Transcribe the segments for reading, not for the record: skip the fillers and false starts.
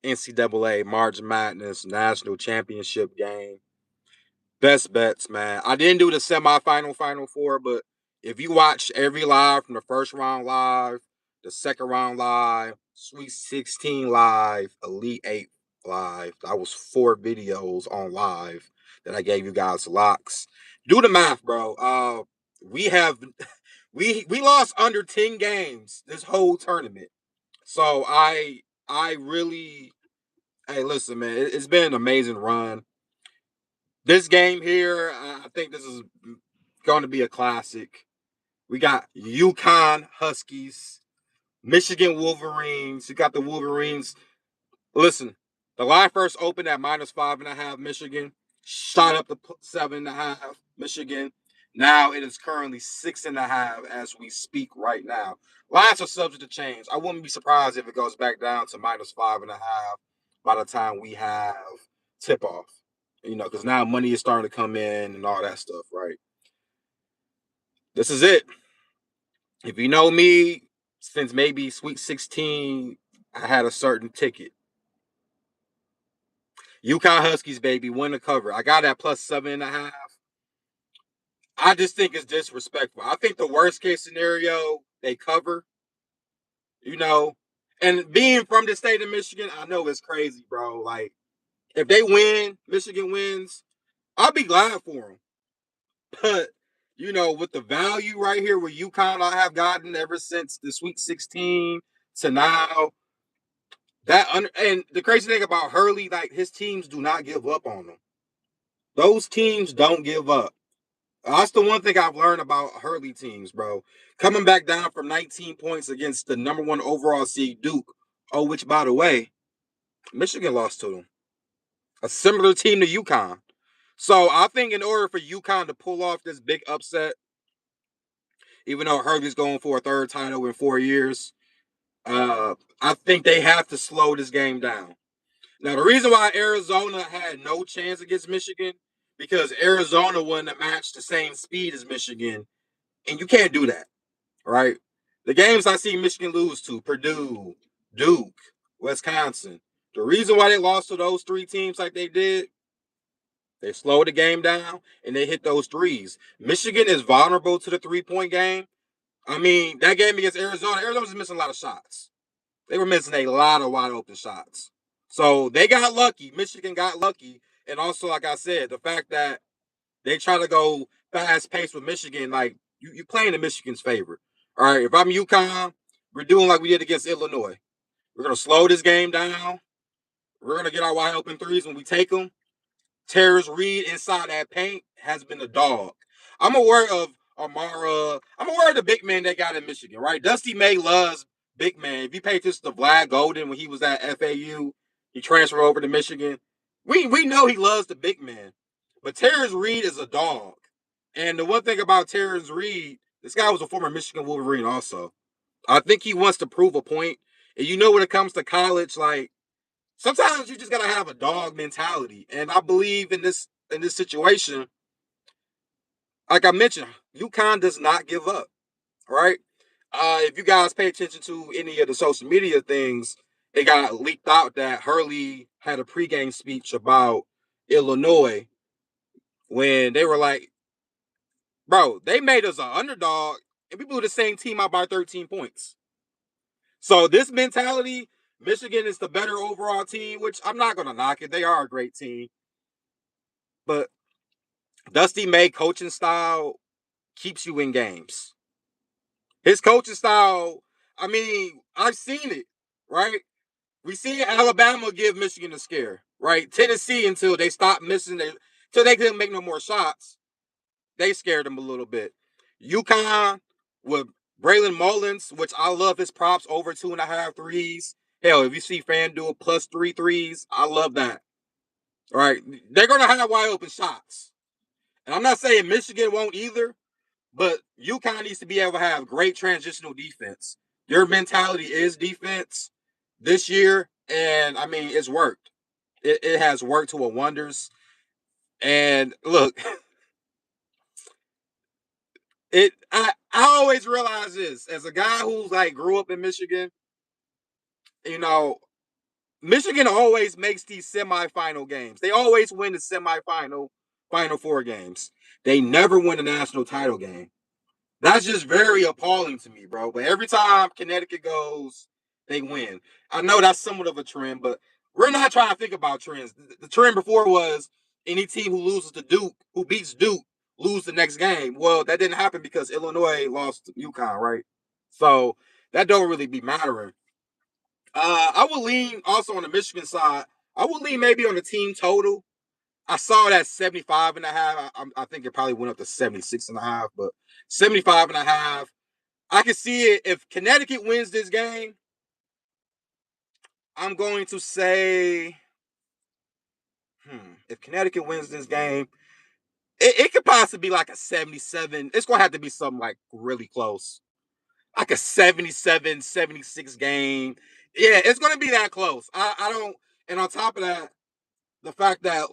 NCAA March Madness National Championship game. Best bets, man. I didn't do the semifinal Final Four, but if you watch every live from the first round live, the second round live, Sweet 16 live, Elite 8 live, that was 4 videos on live that I gave you guys locks. Do the math, bro. We have we lost under 10 games this whole tournament. So I really hey listen, man, it's been an amazing run. This game here, I think this is going to be a classic. We got UConn Huskies, Michigan Wolverines. You got the Wolverines. Listen, the line first opened at -5.5 Michigan, shot up to 7.5 Michigan. Now it is currently 6.5 as we speak right now. Lines are subject to change. I wouldn't be surprised if it goes back down to -5.5 by the time we have tip off. Because now money is starting to come in and all that stuff, right? This is it. If you know me, since maybe Sweet 16, I had a certain ticket. UConn Huskies, baby, win the cover. I got that +7.5. I just think it's disrespectful. I think the worst case scenario, they cover, you know. And being from the state of Michigan, I know it's crazy, bro. Like, if they win, Michigan wins, I'll be glad for them. But, with the value right here where UConn I have gotten ever since the Sweet 16 to now, and the crazy thing about Hurley, like, his teams do not give up on them. Those teams don't give up. That's the one thing I've learned about Hurley teams, bro. Coming back down from 19 points against the number 1 overall seed Duke. Oh, which, by the way, Michigan lost to them. A similar team to UConn. So I think in order for UConn to pull off this big upset, even though Hurley's going for a third title in 4 years, I think they have to slow this game down. Now, the reason why Arizona had no chance against Michigan, because Arizona wouldn't have matched the same speed as Michigan, and you can't do that, right? The games I see Michigan lose to, Purdue, Duke, Wisconsin, the reason why they lost to those 3 teams like they did, they slowed the game down and they hit those threes. Michigan is vulnerable to the 3-point game. I mean, that game against Arizona was missing a lot of shots. They were missing a lot of wide open shots. So they got lucky. Michigan got lucky. And also, like I said, the fact that they try to go fast pace with Michigan, like you playing in Michigan's favor. All right, if I'm UConn, we're doing like we did against Illinois. We're gonna slow this game down. We're gonna get our wide open threes when we take them. Terrence Reed inside that paint has been a dog. I'm aware of Amara. I'm aware of the big man they got in Michigan, right? Dusty May loves big man. If you pay attention to Vlad Golden when he was at FAU, he transferred over to Michigan. We know he loves the big man. But Terrence Reed is a dog. And the one thing about Terrence Reed, this guy was a former Michigan Wolverine also. I think he wants to prove a point. And when it comes to college, like, sometimes you just gotta have a dog mentality. And I believe in this situation, like I mentioned, UConn does not give up, right? If you guys pay attention to any of the social media things, it got leaked out that Hurley had a pregame speech about Illinois when they were like, bro, they made us an underdog and we blew the same team out by 13 points. So this mentality, Michigan is the better overall team, which I'm not going to knock it. They are a great team. But Dusty May coaching style keeps you in games. His coaching style, I mean, I've seen it, right? We see Alabama give Michigan a scare, right? Tennessee, until they stopped missing, until they couldn't make no more shots, they scared them a little bit. UConn with Braylon Mullins, which I love his props, over 2.5 threes. Hell, if you see FanDuel +3 threes, I love that. All right. They're going to have wide open shots. And I'm not saying Michigan won't either, but UConn needs to be able to have great transitional defense. Your mentality is defense this year, and I mean, it's worked. It has worked to a wonders. And look, I always realize this as a guy who's like grew up in Michigan. You know, Michigan always makes these semifinal games. They always win the semifinal, Final Four games. They never win a national title game. That's just very appalling to me, bro. But every time Connecticut goes, they win. I know that's somewhat of a trend, but we're not trying to think about trends. The trend before was any team who loses to Duke, who beats Duke, lose the next game. Well, that didn't happen because Illinois lost to UConn, right? So that don't really be mattering. I would lean also on the Michigan side. I would lean maybe on the team total. I saw that 75 and a half. I think it probably went up to 76 and a half, but 75 and a half. I can see it. If Connecticut wins this game, I'm going to say, if Connecticut wins this game, it could possibly be like a 77. It's going to have to be something like really close. Like a 77, 76 game. Yeah, it's going to be that close. I don't, and on top of that, the fact that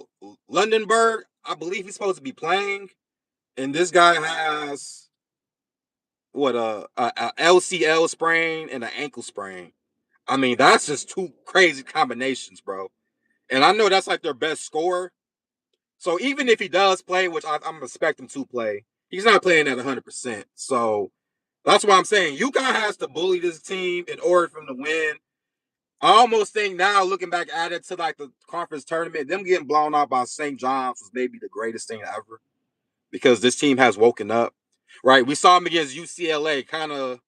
Lundenberg, I believe he's supposed to be playing, and this guy has what a LCL sprain and an ankle sprain. I mean, that's just two crazy combinations, bro. And I know that's like their best scorer. So even if he does play, which I'm expecting to play, he's not playing at 100%. So that's why I'm saying UConn has to bully this team in order for them to win. I almost think now, looking back at it to like the conference tournament, them getting blown out by St. John's was maybe the greatest thing ever because this team has woken up. Right? We saw them against UCLA, kind of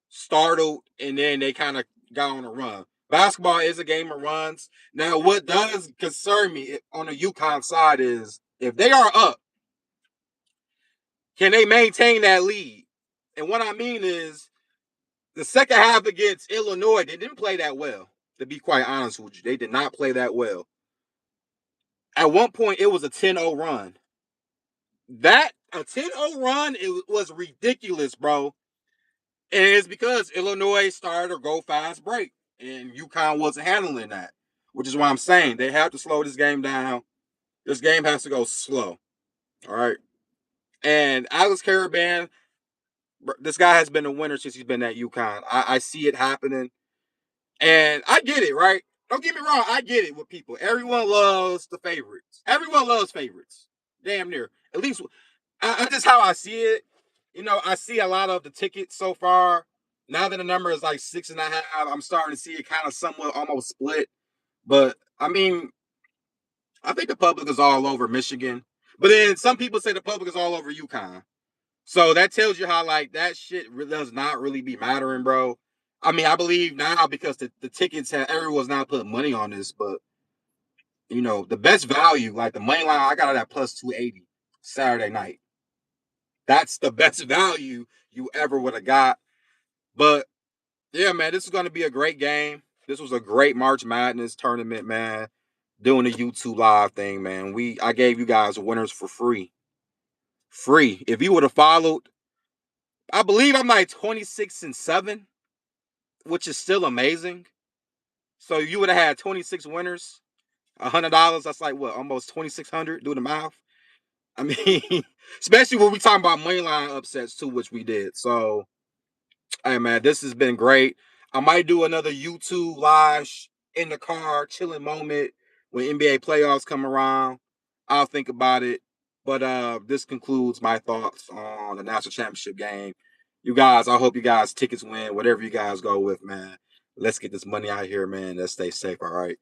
startled, and then they kind of got on a run. Basketball is a game of runs. Now, what does concern me on the UConn side is if they are up, can they maintain that lead? And what I mean is the second half against Illinois, they didn't play that well, to be quite honest with you. They did not play that well. At one point, it was a 10-0 run. That, a 10-0 run, it was ridiculous, bro. And it's because Illinois started a go fast break, and UConn wasn't handling that, which is why I'm saying they have to slow this game down. This game has to go slow. All right. And Alex Caravan, this guy has been a winner since he's been at UConn. I see it happening. And I get it, right? Don't get me wrong. I get it with people. Everyone loves the favorites. Everyone loves favorites. Damn near. At least just how I see it. You know, I see a lot of the tickets so far. Now that the number is like 6.5, I'm starting to see it kind of somewhat almost split. But I mean, I think the public is all over Michigan. But then some people say the public is all over UConn. So that tells you how like that shit does not really be mattering, bro. I mean, I believe now because the tickets have everyone's not putting money on this, but you know, the best value, like the money line, I got it at plus 280 Saturday night. That's the best value you ever would have got. But yeah, man, this is going to be a great game. This was a great March Madness tournament, man. Doing the YouTube live thing, man. I gave you guys winners for free. Free. If you would have followed, I believe I'm like 26-7, which is still amazing. So you would have had 26 winners, $100. That's like what, almost 2,600. Do the math. I mean, especially when we talking about moneyline upsets too, which we did. So, hey man, this has been great. I might do another YouTube live in the car chilling moment when NBA playoffs come around. I'll think about it. But this concludes my thoughts on the national championship game. You guys, I hope you guys tickets win, whatever you guys go with, man. Let's get this money out here, man. Let's stay safe, all right?